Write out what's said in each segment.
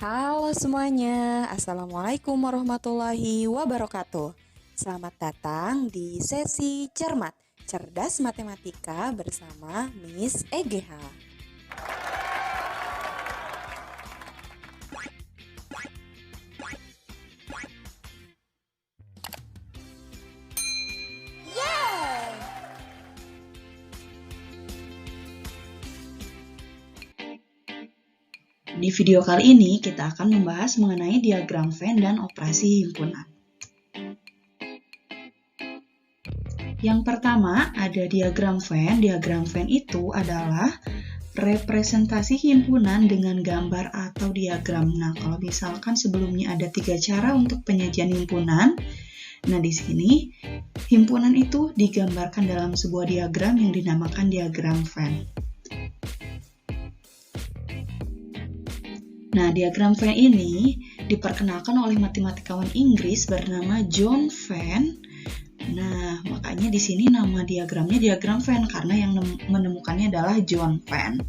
Halo semuanya, Assalamualaikum warahmatullahi wabarakatuh. Selamat datang di sesi Cermat, Cerdas Matematika bersama Miss EGH. Di video kali ini kita akan membahas mengenai diagram Venn dan operasi himpunan. Yang pertama ada diagram Venn. Diagram Venn itu adalah representasi himpunan dengan gambar atau diagram. Nah, kalau misalkan sebelumnya ada 3 cara untuk penyajian himpunan, nah di sini himpunan itu digambarkan dalam sebuah diagram yang dinamakan diagram Venn. Nah, diagram Venn ini diperkenalkan oleh matematikawan Inggris bernama John Venn. Nah, makanya di sini nama diagramnya diagram Venn karena yang menemukannya adalah John Venn.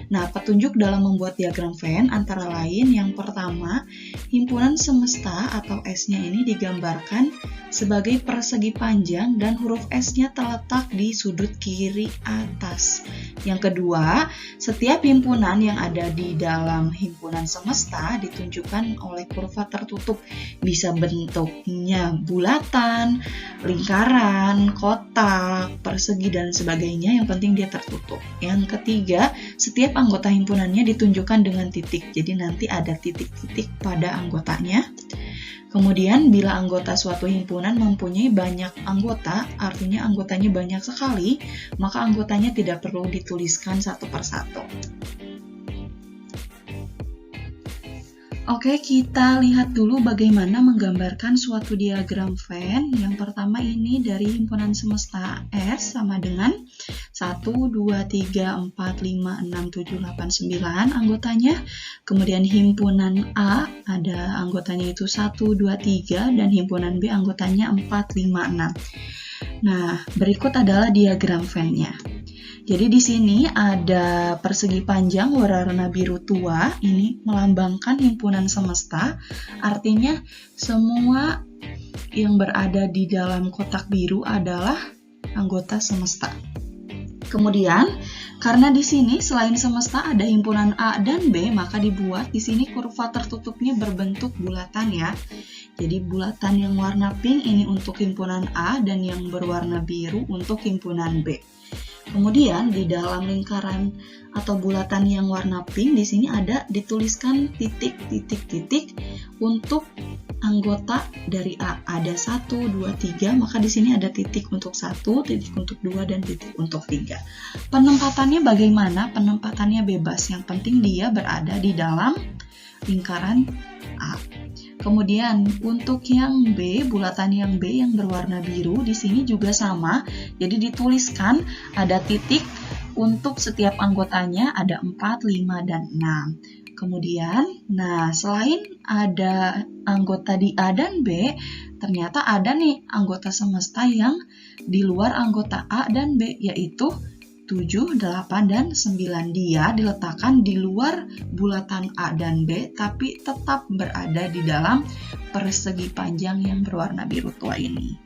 Nah, petunjuk dalam membuat diagram Venn antara lain yang pertama, himpunan semesta atau S-nya ini digambarkan sebagai persegi panjang dan huruf S-nya terletak di sudut kiri atas. Yang kedua, setiap himpunan yang ada di dalam himpunan semesta ditunjukkan oleh kurva tertutup. Bisa bentuknya bulatan, lingkaran, kotak, persegi, dan sebagainya. Yang penting dia tertutup. Yang ketiga, setiap anggota himpunannya ditunjukkan dengan titik. Jadi nanti ada titik-titik pada anggotanya. Kemudian, bila anggota suatu himpunan mempunyai banyak anggota, artinya anggotanya banyak sekali, maka anggotanya tidak perlu dituliskan satu persatu. Oke, kita lihat dulu bagaimana menggambarkan suatu diagram Venn. Yang pertama ini dari himpunan semesta S sama dengan 1, 2, 3, 4, 5, 6, 7, 8, 9 anggotanya. Kemudian himpunan A ada anggotanya itu 1, 2, 3 dan himpunan B anggotanya 4, 5, 6. Nah, berikut adalah diagram Venn-nya. Jadi di sini ada persegi panjang warna biru tua, ini melambangkan himpunan semesta, artinya semua yang berada di dalam kotak biru adalah anggota semesta. Kemudian, karena di sini selain semesta ada himpunan A dan B, maka dibuat di sini kurva tertutupnya berbentuk bulatan ya. Jadi bulatan yang warna pink ini untuk himpunan A dan yang berwarna biru untuk himpunan B. Kemudian di dalam lingkaran atau bulatan yang warna pink di sini ada dituliskan titik-titik-titik untuk anggota dari A. Ada 1, 2, 3, maka di sini ada titik untuk 1, titik untuk 2, dan titik untuk 3. Penempatannya bagaimana? Penempatannya bebas, yang penting dia berada di dalam lingkaran A. Kemudian untuk yang B, bulatan yang B yang berwarna biru di sini juga sama. Jadi dituliskan ada titik untuk setiap anggotanya ada 4, 5, dan 6. Kemudian, nah selain ada anggota di A dan B, ternyata ada nih anggota semesta yang di luar anggota A dan B, yaitu 7, 8, dan 9. Dia diletakkan di luar bulatan A dan B, tapi tetap berada di dalam persegi panjang yang berwarna biru tua ini.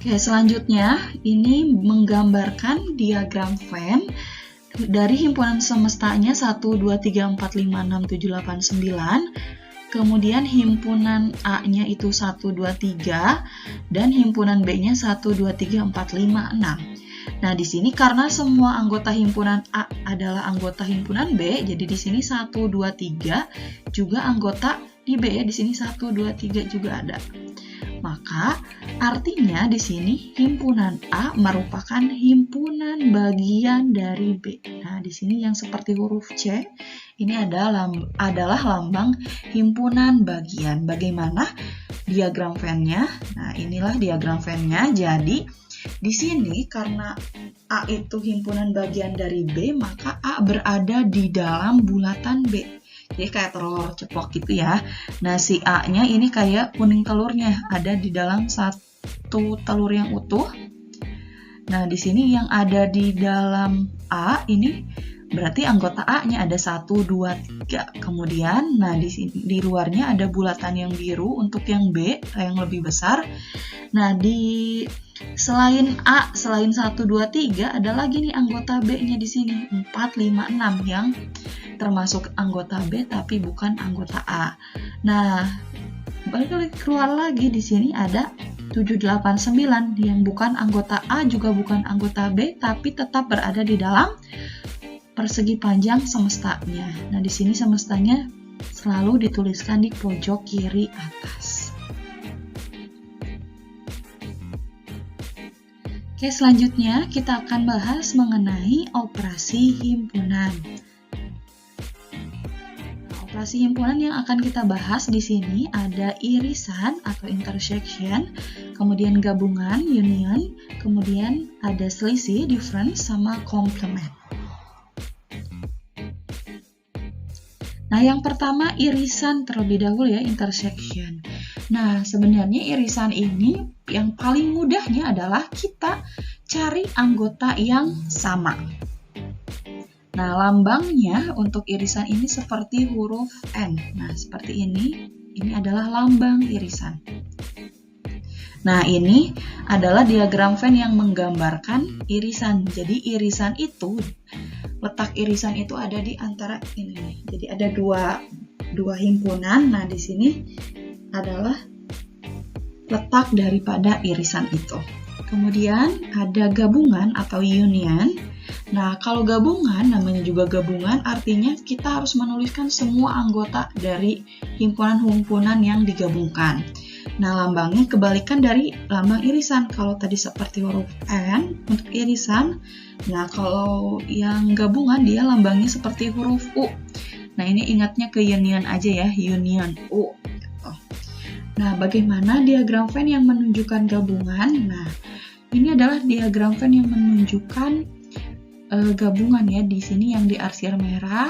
Oke, selanjutnya ini menggambarkan diagram Venn dari himpunan semestanya 1, 2, 3, 4, 5, 6, 7, 8, 9. Kemudian himpunan A-nya itu 1, 2, 3 dan himpunan B-nya 1, 2, 3, 4, 5, 6. Nah, di sini karena semua anggota himpunan A adalah anggota himpunan B, jadi di sini 1, 2, 3 juga anggota di B ya, di sini 1, 2, 3 juga ada. Maka artinya di sini himpunan A merupakan himpunan bagian dari B. Nah, di sini yang seperti huruf C ini adalah lambang himpunan bagian. Bagaimana diagram Venn-nya? Nah, inilah diagram Venn-nya. Jadi di sini karena A itu himpunan bagian dari B, maka A berada di dalam bulatan B. Jadi kayak telur ceplok gitu ya. Nah, si A-nya ini kayak kuning telurnya, ada di dalam satu telur yang utuh. Nah, di sini yang ada di dalam A ini berarti anggota A-nya ada 1, 2, 3. Kemudian, nah di luarnya ada bulatan yang biru untuk yang B, yang lebih besar. Nah, selain A, selain 1, 2, 3, ada lagi nih anggota B-nya di sini, 4, 5, 6 yang termasuk anggota B tapi bukan anggota A. Nah, balik keluar lagi di sini ada 7, 8, 9 yang bukan anggota A juga bukan anggota B tapi tetap berada di dalam persegi panjang semestanya. Nah, di sini semestanya selalu dituliskan di pojok kiri atas. Oke, selanjutnya kita akan bahas mengenai operasi himpunan. Operasi himpunan yang akan kita bahas di sini ada irisan atau intersection, kemudian gabungan, union, kemudian ada selisih, difference, sama complement. Nah, yang pertama irisan terlebih dahulu ya, intersection. Nah, sebenarnya irisan ini yang paling mudahnya adalah kita cari anggota yang sama. Nah, lambangnya untuk irisan ini seperti huruf N. Nah, seperti ini adalah lambang irisan. Nah, ini adalah diagram Venn yang menggambarkan irisan. Jadi, irisan itu, letak irisan itu ada di antara ini nih. Jadi, ada dua himpunan. Nah, di sini adalah letak daripada irisan itu. Kemudian, ada gabungan atau union. Nah, kalau gabungan, namanya juga gabungan, artinya kita harus menuliskan semua anggota dari himpunan-himpunan yang digabungkan. Nah, lambangnya kebalikan dari lambang irisan. Kalau tadi seperti huruf N untuk irisan, nah kalau yang gabungan dia lambangnya seperti huruf U. Nah, ini ingatnya ke union aja ya, union U. Nah, bagaimana diagram Venn yang menunjukkan gabungan? Nah, ini adalah diagram Venn yang menunjukkan gabungan ya. Di sini yang diarsir merah,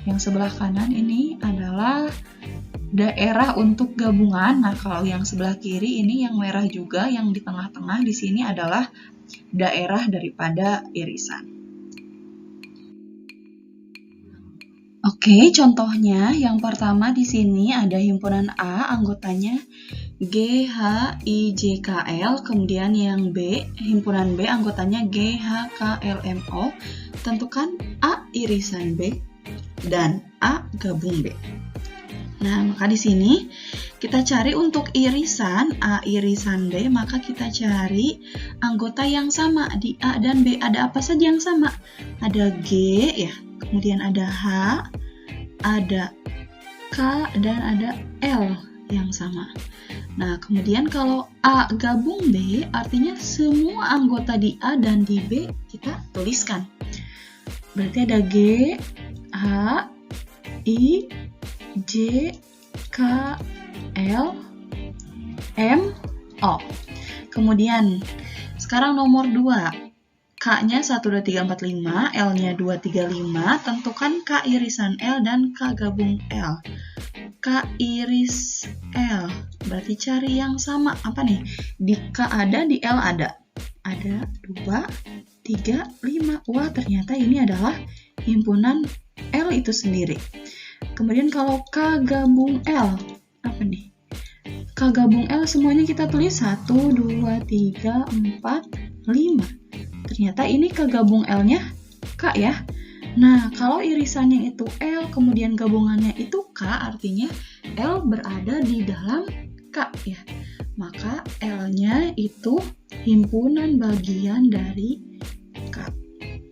yang sebelah kanan ini adalah daerah untuk gabungan. Nah, kalau yang sebelah kiri ini yang merah juga, yang di tengah-tengah di sini adalah daerah daripada irisan. Oke, contohnya yang pertama di sini ada himpunan A, anggotanya G, H, I, J, K, L. Kemudian yang B, himpunan B, anggotanya G, H, K, L, M, O. Tentukan A irisan B dan A gabung B. Nah, maka di sini kita cari untuk irisan A irisan B, maka kita cari anggota yang sama di A dan B. Ada apa saja yang sama? Ada G ya, kemudian ada H, ada K, dan ada L yang sama. Nah, kemudian kalau A gabung B, artinya semua anggota di A dan di B kita tuliskan. Berarti ada G, H, I, J, K, L, M, O. Kemudian, sekarang nomor 2. K-nya 1, 2, 3, 4, 5, L-nya 2, 3, 5. Tentukan K irisan L dan K gabung L. K iris L. Berarti cari yang sama. Apa nih? Di K ada, di L ada. Ada 2, 3, 5. Wah, ternyata ini adalah himpunan L itu sendiri. Kemudian kalau K gabung L, apa nih? K gabung L semuanya kita tulis 1, 2, 3, 4, 5. Ternyata ini K gabung L-nya K ya. Nah, kalau irisannya itu L, kemudian gabungannya itu K, artinya L berada di dalam K ya. Maka L-nya itu himpunan bagian dari K.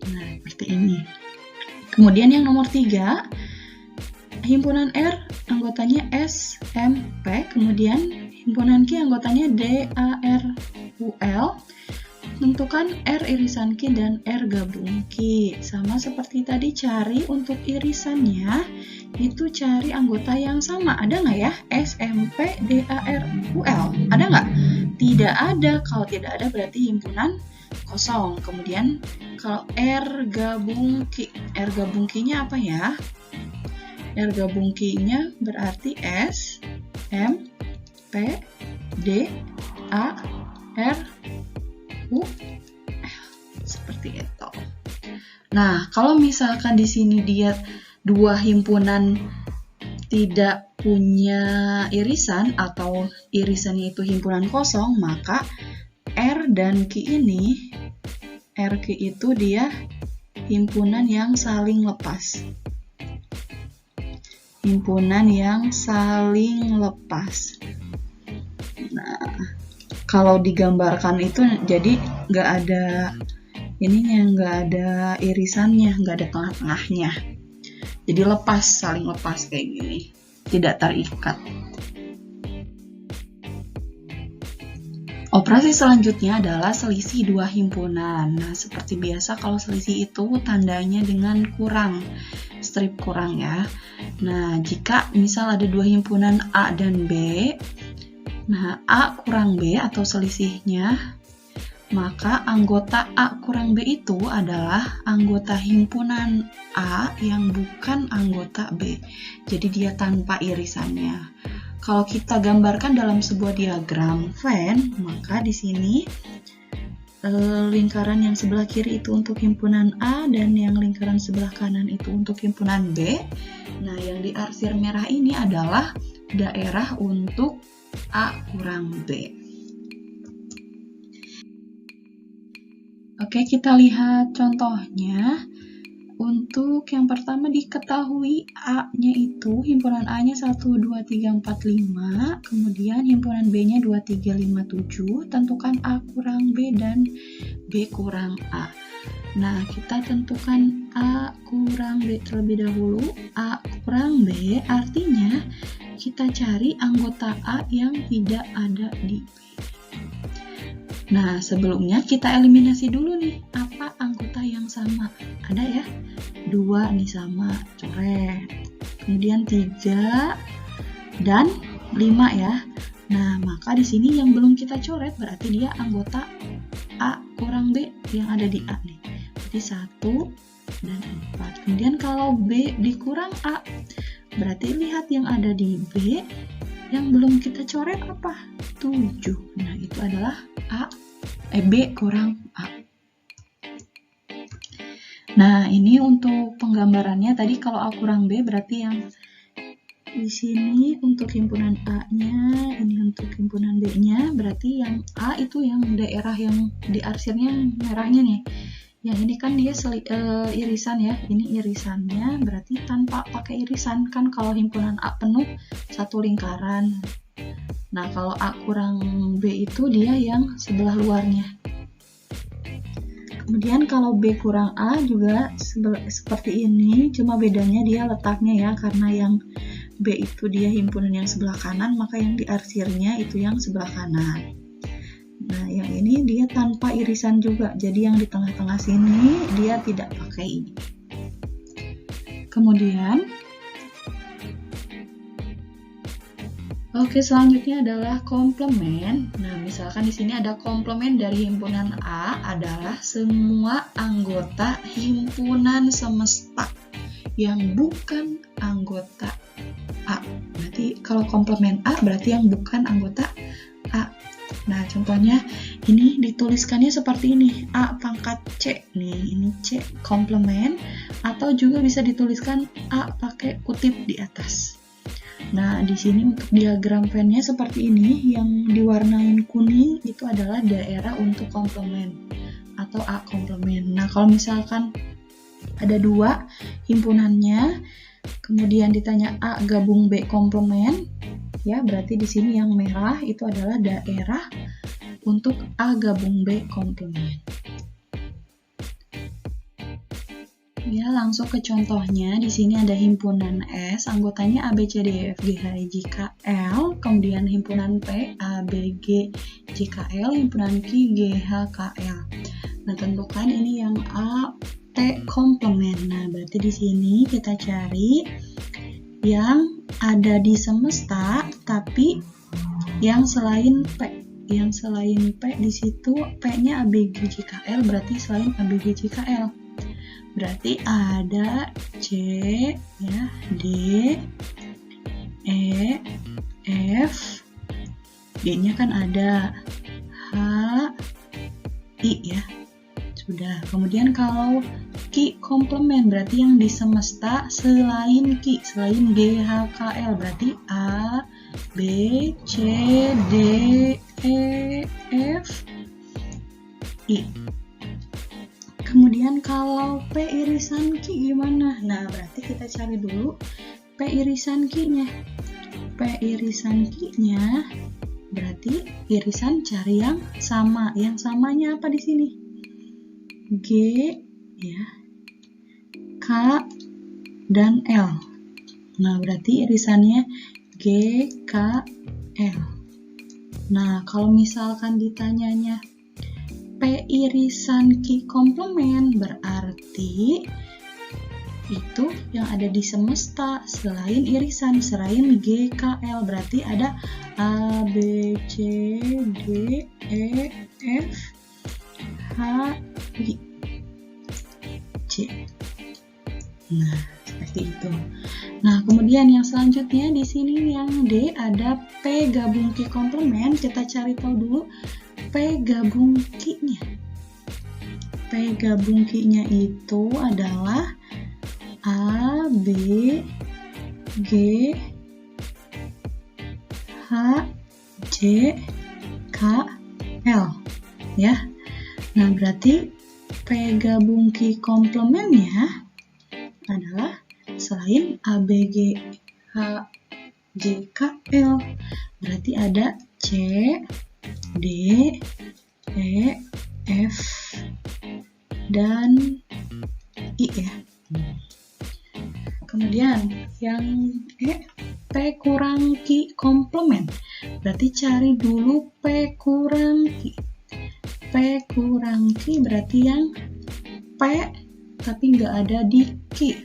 Nah, seperti ini. Kemudian yang nomor 3, himpunan R anggotanya S, M, P, kemudian himpunan Q anggotanya D, A, R, U, L. Tentukan R irisan Q dan R gabung Q. Sama seperti tadi, cari untuk irisannya, itu cari anggota yang sama. Ada nggak ya? S, M, P, D, A, R, U, L. Ada nggak? Tidak ada. Kalau tidak ada berarti himpunan kosong. Kemudian kalau R gabung Q. R gabung Q-nya apa ya? R gabung Q-nya berarti S, M, P, D, A, R, U, Nah, kalau misalkan di sini dia dua himpunan tidak punya irisan atau irisannya itu himpunan kosong, maka R dan Q ini, RQ itu dia himpunan yang saling lepas. Himpunan yang saling lepas. Nah, kalau digambarkan itu jadi nggak ada ininya, nggak ada irisannya, nggak ada tengah-tengahnya. Jadi lepas, saling lepas kayak gini, tidak terikat. Operasi selanjutnya adalah selisih dua himpunan. Nah, seperti biasa kalau selisih itu tandanya dengan kurang, strip kurang ya. Nah, jika misal ada dua himpunan A dan B, nah A kurang B atau selisihnya, maka anggota A kurang B itu adalah anggota himpunan A yang bukan anggota B. Jadi dia tanpa irisannya. Kalau kita gambarkan dalam sebuah diagram Venn, maka di sini lingkaran yang sebelah kiri itu untuk himpunan A dan yang lingkaran sebelah kanan itu untuk himpunan B. Nah, yang diarsir merah ini adalah daerah untuk A kurang B. Oke, kita lihat contohnya. Untuk yang pertama diketahui A-nya itu, himpunan A-nya 1, 2, 3, 4, 5, kemudian himpunan B-nya 2, 3, 5, 7, tentukan A kurang B dan B kurang A. Nah, kita tentukan A kurang B terlebih dahulu. A kurang B artinya kita cari anggota A yang tidak ada di B. Nah, sebelumnya kita eliminasi dulu nih, apa anggota yang sama. Ada ya, 2 nih sama, coret. Kemudian 3 dan 5 ya. Nah, maka di sini yang belum kita coret berarti dia anggota A kurang B yang ada di A nih. Berarti 1 dan 4. Kemudian kalau B dikurang A, berarti lihat yang ada di B yang belum kita coret apa? 7. Nah, itu adalah B kurang A. Nah, ini untuk penggambarannya tadi kalau A kurang B berarti yang di sini untuk himpunan A-nya, ini untuk himpunan B-nya, berarti yang A itu yang daerah yang diarsirnya merahnya nih. Yang ini kan dia irisan ya, ini irisannya berarti tanpa pakai irisan kan kalau himpunan A penuh satu lingkaran. Nah, kalau A kurang B itu dia yang sebelah luarnya. Kemudian kalau B kurang A juga seperti ini, cuma bedanya dia letaknya ya, karena yang B itu dia himpunan yang sebelah kanan, maka yang diarsirnya itu yang sebelah kanan. Nah, yang ini dia tanpa irisan juga, jadi yang di tengah-tengah sini dia tidak pakai ini. Kemudian selanjutnya adalah komplement. Nah, misalkan di sini ada komplement dari himpunan A adalah semua anggota himpunan semesta yang bukan anggota A. Berarti kalau komplement A berarti yang bukan anggota A. Nah, contohnya ini dituliskannya seperti ini, A pangkat C. Nih, ini C komplement, atau juga bisa dituliskan A pakai kutip di atas. Nah, di sini untuk diagram Venn-nya seperti ini, yang diwarnain kuning itu adalah daerah untuk komplement atau A komplement. Nah, kalau misalkan ada dua himpunannya, kemudian ditanya A gabung B komplement, ya berarti di sini yang merah itu adalah daerah untuk A gabung B komplement. Ya, langsung ke contohnya. Di sini ada himpunan S, anggotanya A, B, C, D, E, F, G, H, I, J, K, L. Kemudian himpunan P, A, B, G, J, K, L. Himpunan Q, G, H, K, L. Nah, tentukan ini yang A, T komplement. Nah, berarti di sini kita cari yang ada di semesta, tapi yang selain P. Yang selain P di situ P-nya A, B, G, J, K, L. Berarti selain A, B, G, J, K, L. Berarti ada C, ya, D, E, F, D-nya kan ada, H, I ya. Sudah. Kemudian kalau Ki komplement berarti yang di semesta selain Ki, selain G, H, K, L berarti A, B, C, D, E, F, I. Kemudian kalau P irisan Ki gimana? Nah, berarti kita cari dulu P irisan Ki-nya. P irisan Ki-nya berarti irisan cari yang sama. Yang samanya apa di sini? G, ya, K, dan L. Nah, berarti irisannya G, K, L. Nah, kalau misalkan ditanyanya P irisan Ki komplement berarti itu yang ada di semesta selain irisan, selain G, K, L berarti ada A, B, C, D, E, F, H, I, C. Nah, seperti itu. Nah, kemudian yang selanjutnya di sini yang D ada P gabung Ki komplement. Kita cari tahu dulu P gabung Ki-nya. P gabung Ki-nya itu adalah A, B, G, H, J, K, L. Ya. Nah, berarti P gabung Ki komplementnya adalah selain A, B, G, H, J, K, L. Berarti ada C, D, E, F, dan I ya. Kemudian yang E, P kurang Ki komplement. Berarti cari dulu P kurang Ki. P kurang Ki berarti yang P tapi nggak ada di Ki.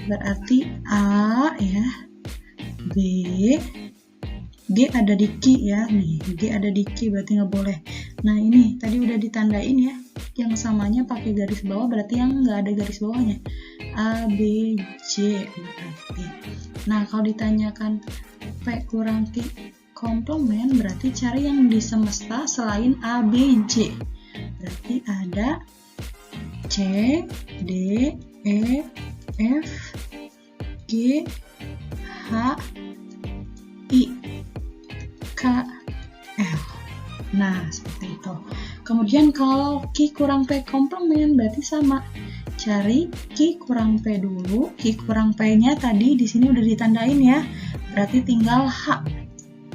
Berarti A ya, B, G ada di Ki ya. Nih, G ada di Ki berarti nggak boleh. Nah, ini tadi udah ditandain ya. Yang samanya pakai garis bawah berarti yang nggak ada garis bawahnya. A, B, J berarti. Nah, kalau ditanyakan P kurang Ki komplement berarti cari yang di semesta selain A, B, J. Berarti ada C, D, E, F, G, H, I, K, L. Nah, seperti itu. Kemudian kalau Ki kurang P komplement berarti sama. Cari Ki kurang P dulu. Ki kurang P-nya tadi di sini udah ditandain ya. Berarti tinggal H.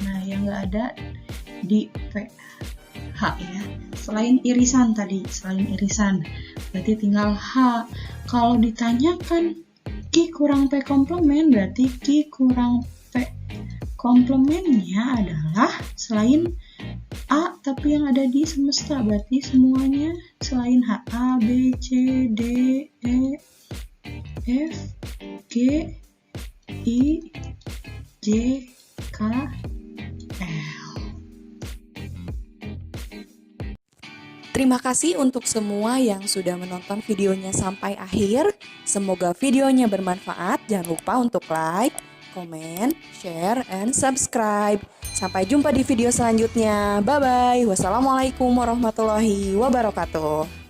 Nah, yang nggak ada di P. H ya. Selain irisan tadi, selain irisan. Berarti tinggal H. Kalau ditanyakan Ki kurang P komplement berarti Ki kurang P komplementnya adalah selain A tapi yang ada di semesta berarti semuanya selain H. A, B, C, D, E, F, G, I, J, K, L. Terima kasih untuk semua yang sudah menonton videonya sampai akhir. Semoga videonya bermanfaat. Jangan lupa untuk like, komen, share, and subscribe. Sampai jumpa di video selanjutnya. Bye-bye. Wassalamualaikum warahmatullahi wabarakatuh.